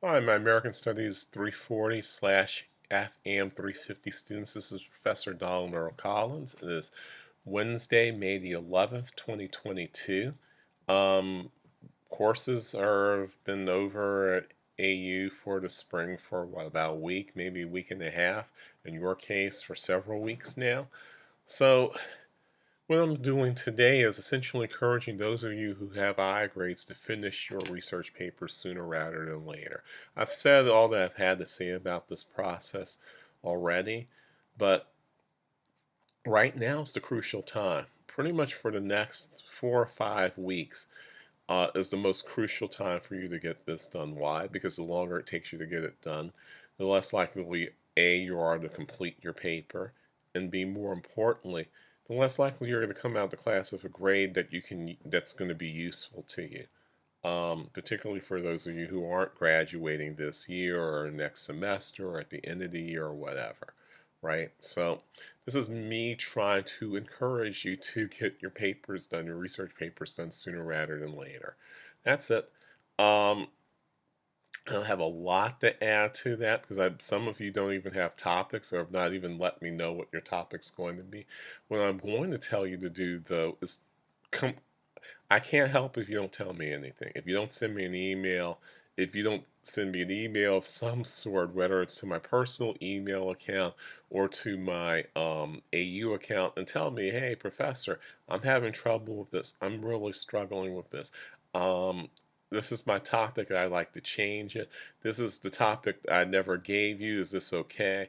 Hi, my American Studies 340 slash AFAM 350 students. This is Professor Donald Earl Collins. It is Wednesday, May the 11th, 2022. Um, Courses have been over at AU for the spring for what, about a week, maybe a week and a half. In your case, for several weeks now. So what I'm doing today is essentially encouraging those of you who have I grades to finish your research papers sooner rather than later. I've said all that I've had to say about this process already, but right now is the crucial time. Pretty much for the next 4 or 5 weeks is the most crucial time for you to get this done. Why? Because the longer it takes you to get it done, the less likely A, you are to complete your paper, and B, more importantly, the less likely you're going to come out of the class with a grade that's going to be useful to you. Particularly for those of you who aren't graduating this year or next semester or at the end of the year or whatever, right? So this is me trying to encourage you to get your papers done, your research papers done sooner rather than later. That's it. Um, I don't have a lot to add to that because some of you don't even have topics or have not even let me know what your topic's going to be. What I'm going to tell you to do, though, is come I can't help if you don't tell me anything. If you don't send me an email, if you don't send me an email of some sort, whether it's to my personal email account or to my AU account, and tell me, hey, professor, I'm having trouble with this. I'm really struggling with this. Um, this is my topic. I'd like to change it. This is the topic I never gave you. Is this okay?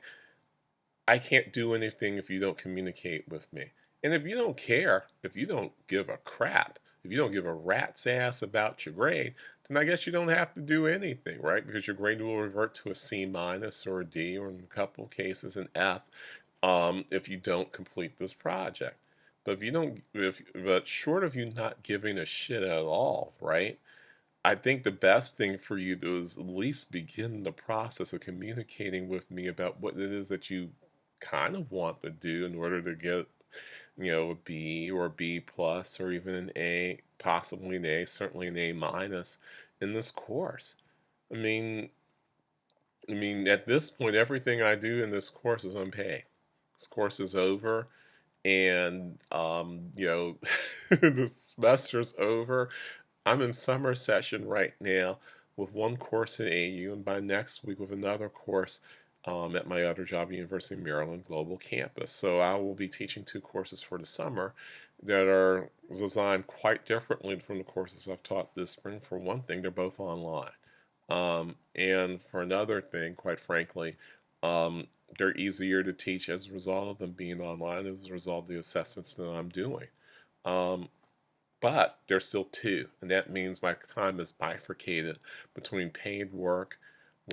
I can't do anything if you don't communicate with me. And if you don't care, if you don't give a crap, if you don't give a rat's ass about your grade, then I guess you don't have to do anything, right? Because your grade will revert to a C minus or a D or in a couple of cases an F if you don't complete this project. But if you don't, but short of you not giving a shit at all, right? I think the best thing for you to do is at least begin the process of communicating with me about what it is that you kind of want to do in order to get, a B or a B plus or even an A, possibly an A, certainly an A minus in this course. I mean, at this point, everything I do in this course is unpaid. This course is over, and the semester's over. I'm in summer session right now with one course in AU, and by next week with another course at my other job, University of Maryland Global Campus. So I will be teaching two courses for the summer that are designed quite differently from the courses I've taught this spring. For one thing, they're both online. And for another thing, quite frankly, um, they're easier to teach as a result of them being online, as a result of the assessments that I'm doing. Um, but there's still two, and that means my time is bifurcated between paid work,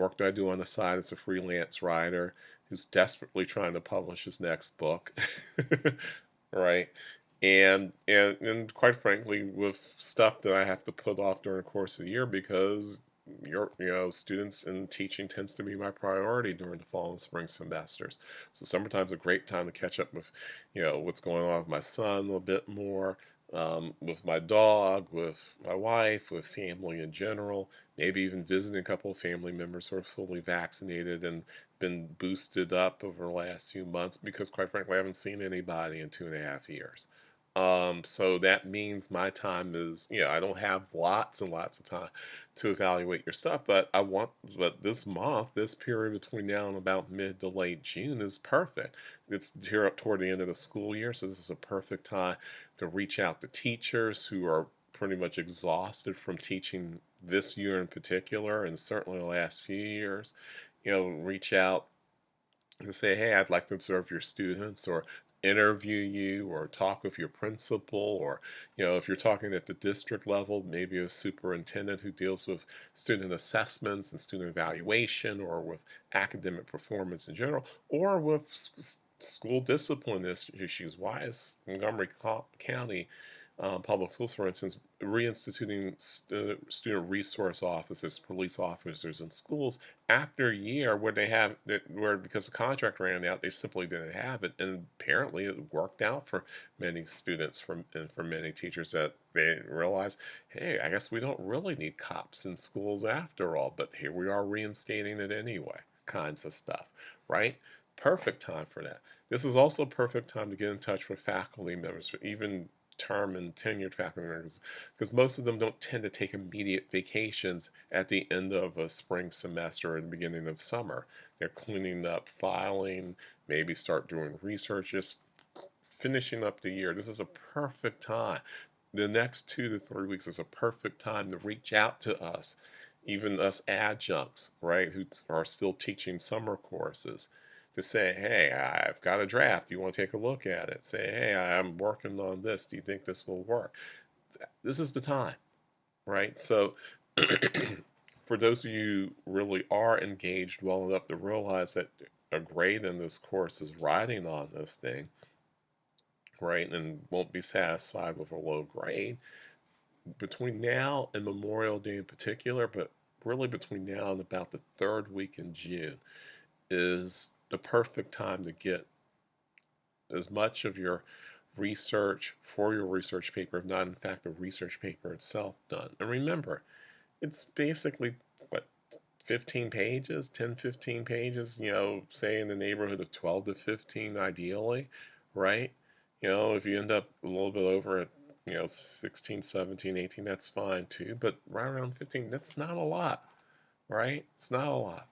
work that I do on the side as a freelance writer who's desperately trying to publish his next book, right? And quite frankly, with stuff that I have to put off during the course of the year because students and teaching tends to be my priority during the fall and spring semesters. So summertime's a great time to catch up with, what's going on with my son a little bit more, with my dog, with my wife, with family in general, maybe even visiting a couple of family members who are fully vaccinated and been boosted up over the last few months because, quite frankly, I haven't seen anybody in 2.5 years. So that means my time is, I don't have lots and lots of time to evaluate your stuff, but this month, this period between now and about mid to late June is perfect. It's here up toward the end of the school year, so this is a perfect time to reach out to teachers who are pretty much exhausted from teaching this year in particular, and certainly the last few years. Reach out to say, hey, I'd like to observe your students or interview you or talk with your principal or, if you're talking at the district level, maybe a superintendent who deals with student assessments and student evaluation or with academic performance in general or with school discipline issues. Why is Montgomery County public schools, for instance, reinstituting student resource officers, police officers in schools after a year where where because the contract ran out, they simply didn't have it, and apparently it worked out for many students and for many teachers that they realized, hey, I guess we don't really need cops in schools after all, but here we are reinstating it anyway, kinds of stuff, right? Perfect time for that. This is also a perfect time to get in touch with faculty members, even term and tenured faculty members, because most of them don't tend to take immediate vacations at the end of a spring semester or the beginning of summer. They're cleaning up filing, maybe start doing research, just finishing up the year. This is a perfect time. The next 2 to 3 weeks is a perfect time to reach out to us, even us adjuncts, right, who are still teaching summer courses, to say, hey, I've got a draft. Do you want to take a look at it? Say, hey, I'm working on this. Do you think this will work? This is the time, right? So, for those of you who really are engaged well enough to realize that a grade in this course is riding on this thing, right, and won't be satisfied with a low grade, between now and Memorial Day in particular, but really between now and about the third week in June, is the perfect time to get as much of your research for your research paper, if not in fact the research paper itself, done. And remember, it's basically what, 15 pages, 10, 15 pages, say in the neighborhood of 12 to 15 ideally, right? If you end up a little bit over at 16, 17, 18, that's fine too, but right around 15, that's not a lot, right? It's not a lot.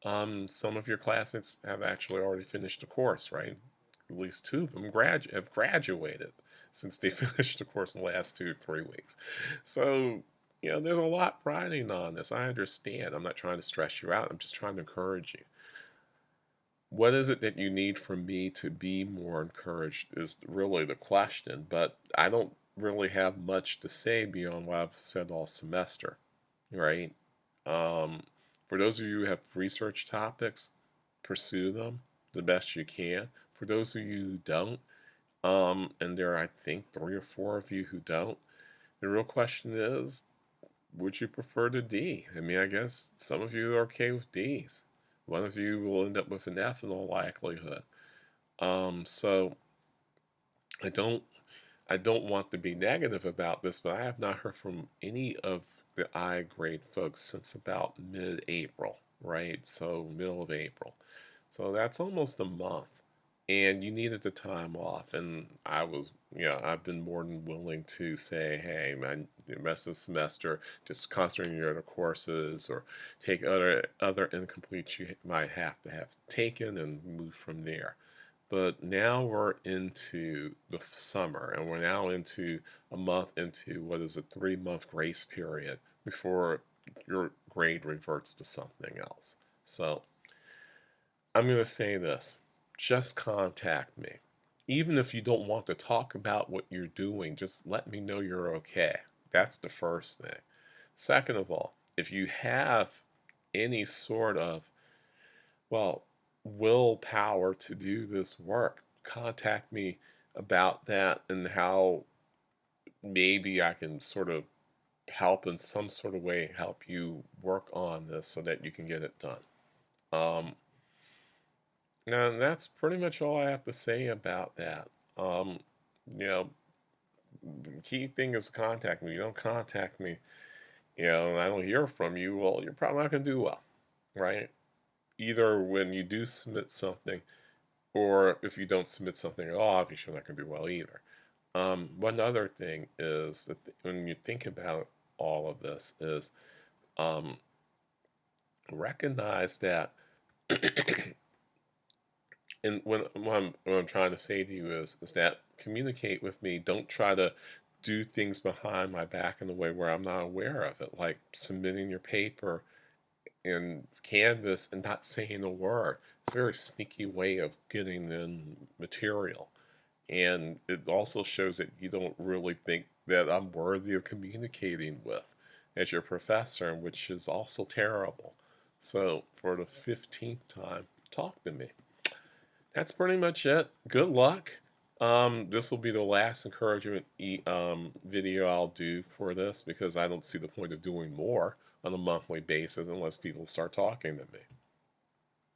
Some of your classmates have actually already finished the course, right? At least two of them have graduated since they finished the course in the last 2 or 3 weeks. So, there's a lot riding on this. I understand. I'm not trying to stress you out. I'm just trying to encourage you. What is it that you need from me to be more encouraged is really the question, but I don't really have much to say beyond what I've said all semester, right? Um, for those of you who have research topics, pursue them the best you can. For those of you who don't, and there are, I think, 3 or 4 of you who don't, the real question is, would you prefer the D? I mean, I guess some of you are okay with Ds. One of you will end up with an F in all likelihood. So I don't I don't want to be negative about this, but I have not heard from any of the I grade folks since about mid-April, right? So middle of April. So that's almost a month. And you needed the time off. And I've been more than willing to say, hey, man, the rest of the semester, just concentrate on your other courses or take other incompletes you might have taken and move from there. But now we're into the summer, and we're now into a month into what is a 3 month grace period before your grade reverts to something else. So I'm going to say this, just contact me. Even if you don't want to talk about what you're doing, just let me know you're okay. That's the first thing. Second of all, if you have any sort of, well, willpower to do this work, contact me about that and how maybe I can sort of help in some sort of way, help you work on this so that you can get it done. Now, that's pretty much all I have to say about that. Um, you know, key thing is contact me. You don't contact me, and I don't hear from you, well, you're probably not going to do well, right? Either when you do submit something, or if you don't submit something at all, obviously you're not going to do well either. One other thing is that when you think about all of this is um, recognize that, and what I'm trying to say to you is that communicate with me. Don't try to do things behind my back in a way where I'm not aware of it, like submitting your paper in Canvas and not saying a word. It's a very sneaky way of getting in material. And it also shows that you don't really think that I'm worthy of communicating with as your professor, which is also terrible. So, for the 15th time, talk to me. That's pretty much it. Good luck. This will be the last encouragement video I'll do for this because I don't see the point of doing more on a monthly basis unless people start talking to me.